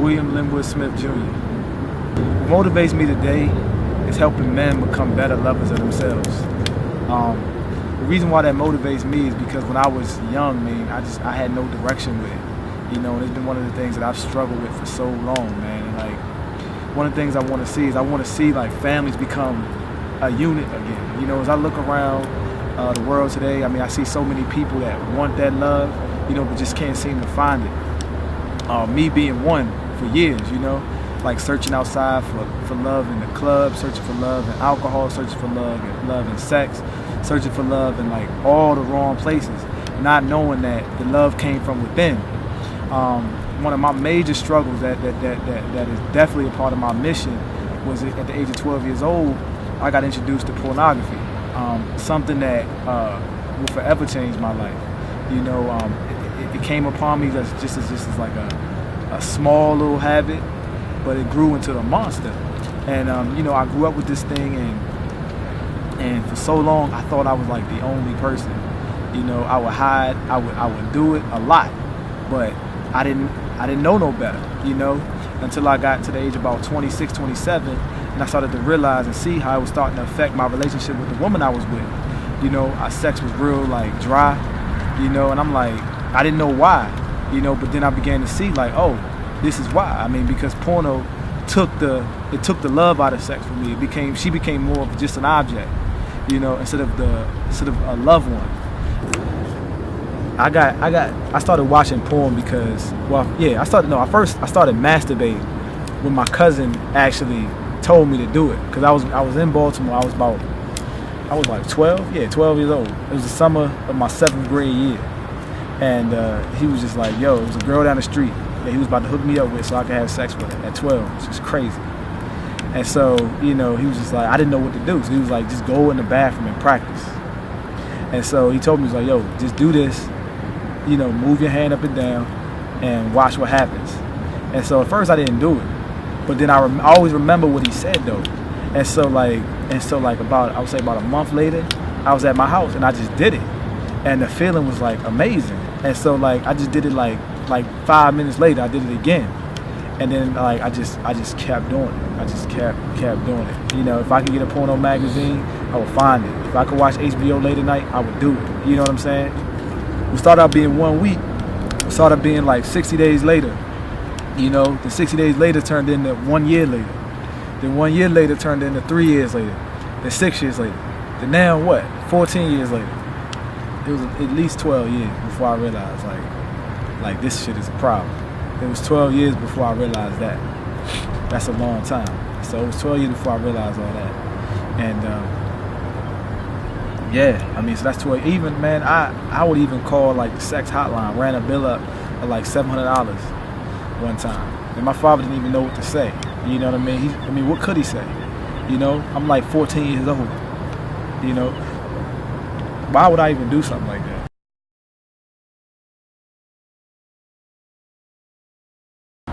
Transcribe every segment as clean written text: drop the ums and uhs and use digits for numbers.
William Linwood Smith Jr. What motivates me today is helping men become better lovers of themselves. The reason why that motivates me is because when I was young, man, I had no direction with it. You know, and it's been one of the things that I've struggled with for so long, man. And like, one of the things I want to see is I want to see like families become a unit again. You know, as I look around the world today, I mean, I see so many people that want that love, you know, but just can't seem to find it. Me being one for years, you know, like searching outside for love in the club, searching for love in alcohol, searching for love in sex, searching for love in like all the wrong places, not knowing that the love came from within. One of my major struggles that is definitely a part of my mission was at the age of 12 years old, I got introduced to pornography, something that will forever change my life. You know, it came upon me just as like a small little habit, but it grew into a monster. And you know, I grew up with this thing, and for so long I thought I was like the only person. You know, I would hide, I would do it a lot, but I didn't know no better, you know, until I got to the age of about 26, 27, and I started to realize and see how it was starting to affect my relationship with the woman I was with. You know, our sex was real like dry, you know, and I'm like, I didn't know why, you know, but then I began to see like, oh, this is why. I mean, because porno took the love out of sex for me. She became more of just an object, you know, instead of a loved one. I started watching porn because, well, yeah, I started masturbating when my cousin actually told me to do it, because I was in Baltimore. I was like 12 years old. It was the summer of my 7th grade year, and he was just like, yo, it was a girl down the street that he was about to hook me up with so I could have sex with her at 12. It's just crazy. And so, you know, he was just like, I didn't know what to do, so he was like, just go in the bathroom and practice. And so he told me, he was like, yo, just do this, you know, move your hand up and down and watch what happens. And so at first I didn't do it, but then I always remember what he said though. And so about, I would say about a month later, I was at my house and I just did it, and the feeling was like amazing. And so like I just did it like 5 minutes later, I did it again, and then like I just kept doing it. I just kept doing it. You know, if I could get a porno magazine, I would find it. If I could watch HBO late at night, I would do it. You know what I'm saying? We started out being 1 week. We started being like 60 days later. You know, the 60 days later turned into 1 year later. Then 1 year later turned into 3 years later. Then 6 years later. Then now what? 14 years later. It was at least 12 years before I realized like this shit is a problem. It was 12 years before I realized that. That's a long time. So it was 12 years before I realized all that. And yeah, I mean, so that's 12. Even, man, I would even call like the sex hotline, ran a bill up at like $700 one time. And my father didn't even know what to say. You know what I mean? What could he say? You know, I'm like 14 years old. You know, why would I even do something like that?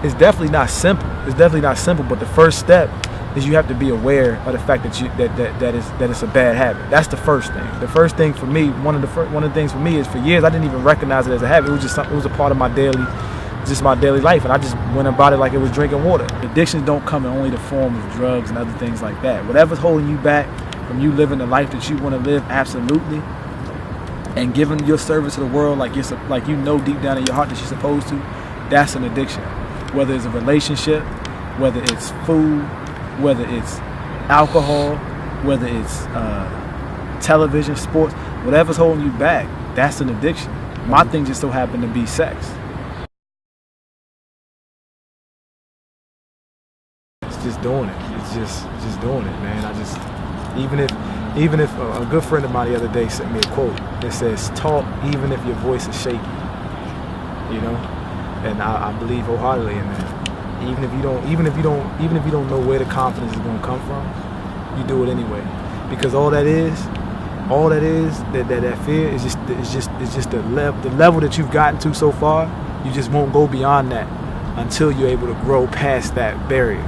It's definitely not simple. But the first step is you have to be aware of the fact that it's a bad habit. That's the first thing. The first thing for me, one of the things for me is, for years I didn't even recognize it as a habit. It was just something. It was a part of my daily life, and I just went about it like it was drinking water. Addictions don't come in only the form of drugs and other things like that. Whatever's holding you back from you living the life that you want to live, absolutely, and giving your service to the world like you know deep down in your heart that you're supposed to, that's an addiction. Whether it's a relationship, whether it's food, whether it's alcohol, whether it's television, sports, whatever's holding you back, that's an addiction. My thing just so happened to be sex. It's just doing it. It's just doing it, man. Even if a good friend of mine the other day sent me a quote that says, "Talk even if your voice is shaky." You know, and I believe wholeheartedly in that. Even if you don't know where the confidence is going to come from, you do it anyway, because all that fear is just the level that you've gotten to so far. You just won't go beyond that until you're able to grow past that barrier.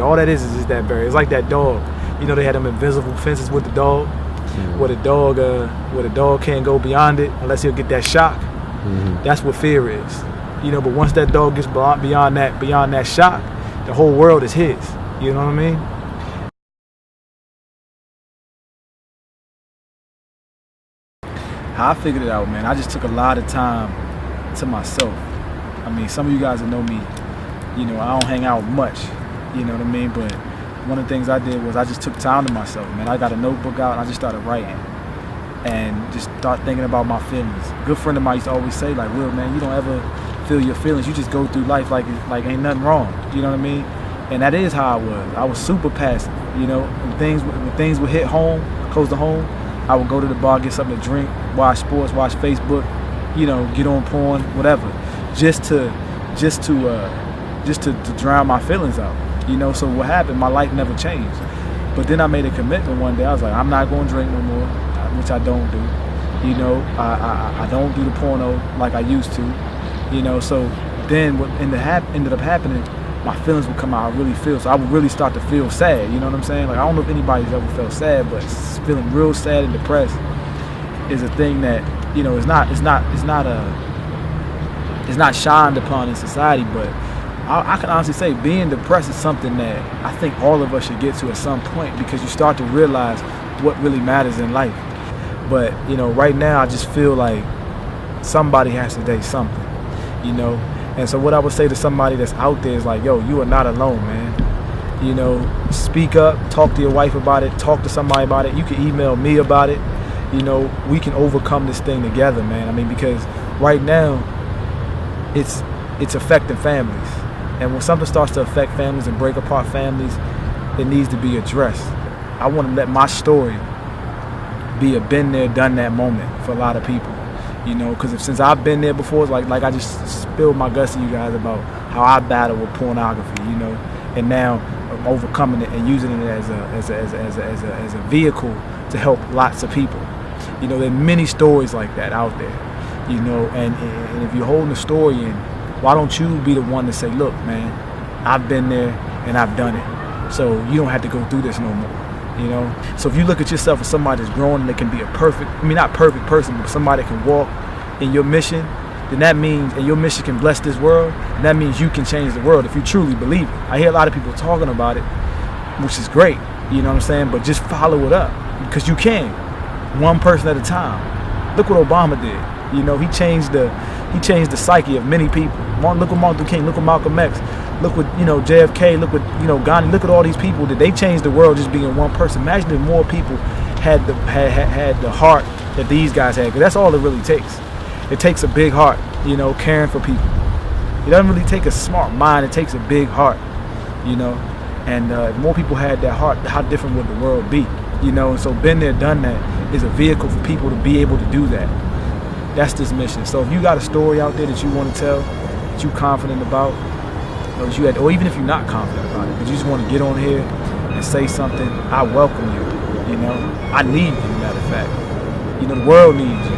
All that is just that barrier. It's like that dog. You know, they had them invisible fences with the dog, where the dog can't go beyond it unless he'll get that shock. That's what fear is. you know. But once that dog gets beyond that shock, the whole world is his. You know what I mean? How I figured it out, man, I just took a lot of time to myself. I mean, some of you guys that know me, you know, I don't hang out much, you know what I mean? But one of the things I did was I just took time to myself, man. I got a notebook out and I just started writing and just start thinking about my feelings. A good friend of mine used to always say, like, Will, man, you don't ever feel your feelings. You just go through life like ain't nothing wrong, you know what I mean? And that is how I was. I was super passive, you know. When things would hit home, close to home, I would go to the bar, get something to drink, watch sports, watch Facebook, you know, get on porn, whatever, just to drown my feelings out, you know. So what happened? My life never changed. But then I made a commitment one day. I was like, I'm not going to drink no more, which I don't do. You know, I don't do the porno like I used to, you know. So then what ended up happening, my feelings would come out. I really feel. So I would really start to feel sad. You know what I'm saying? Like, I don't know if anybody's ever felt sad, but feeling real sad and depressed is a thing that, you know, it's not shined upon in society. But I can honestly say being depressed is something that I think all of us should get to at some point, because you start to realize what really matters in life. But, you know, right now I just feel like somebody has to say something, you know. And so what I would say to somebody that's out there is like, yo, you are not alone, man. You know, speak up, talk to your wife about it, talk to somebody about it. You can email me about it. You know, we can overcome this thing together, man. I mean, because right now it's affecting families. And when something starts to affect families and break apart families, it needs to be addressed. I want to let my story be a been there, done that moment for a lot of people. You know, because since I've been there before, it's like I just spilled my guts to you guys about how I battle with pornography, you know, and now I'm overcoming it and using it as a vehicle to help lots of people. You know, there are many stories like that out there, you know, and if you're holding a story in, why don't you be the one to say, look, man, I've been there and I've done it, so you don't have to go through this no more. You know, so if you look at yourself as somebody that's growing and that can be not perfect person, but somebody that can walk in your mission, then that means, and your mission can bless this world, and that means you can change the world if you truly believe it. I hear a lot of people talking about it, which is great, you know what I'm saying, but just follow it up, because you can, one person at a time. Look what Obama did. You know, he changed the psyche of many people. Look what Martin Luther King, look what Malcolm X, look what, you know, JFK, look what, you know, Gandhi, look at all these people that they changed the world just being one person. Imagine if more people had the heart that these guys had, because that's all it really takes. It takes a big heart, you know, caring for people. It doesn't really take a smart mind, it takes a big heart, you know. And if more people had that heart, how different would the world be, you know? And so been there, done that is a vehicle for people to be able to do that. That's this mission. So if you got a story out there that you want to tell, that you're confident about, or even if you're not confident about it, but you just want to get on here and say something, I welcome you. You know, I need you, matter of fact. You know, the world needs you.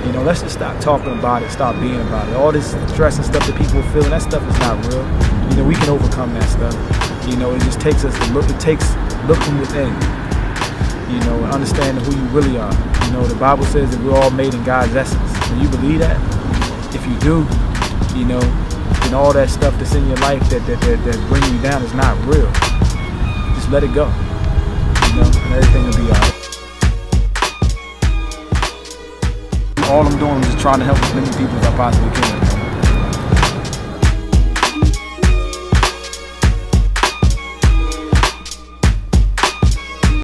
You know, let's just stop talking about it, stop being about it. All this stress and stuff that people are feeling, that stuff is not real. You know, we can overcome that stuff. You know, it just takes us to look. It takes looking within. You know, and understanding who you really are. You know, the Bible says that we're all made in God's essence. When you believe that, if you do, you know, then all that stuff that's in your life that bringing you down is not real. Just let it go. You know, and everything will be alright. All I'm doing is just trying to help as many people as I possibly can.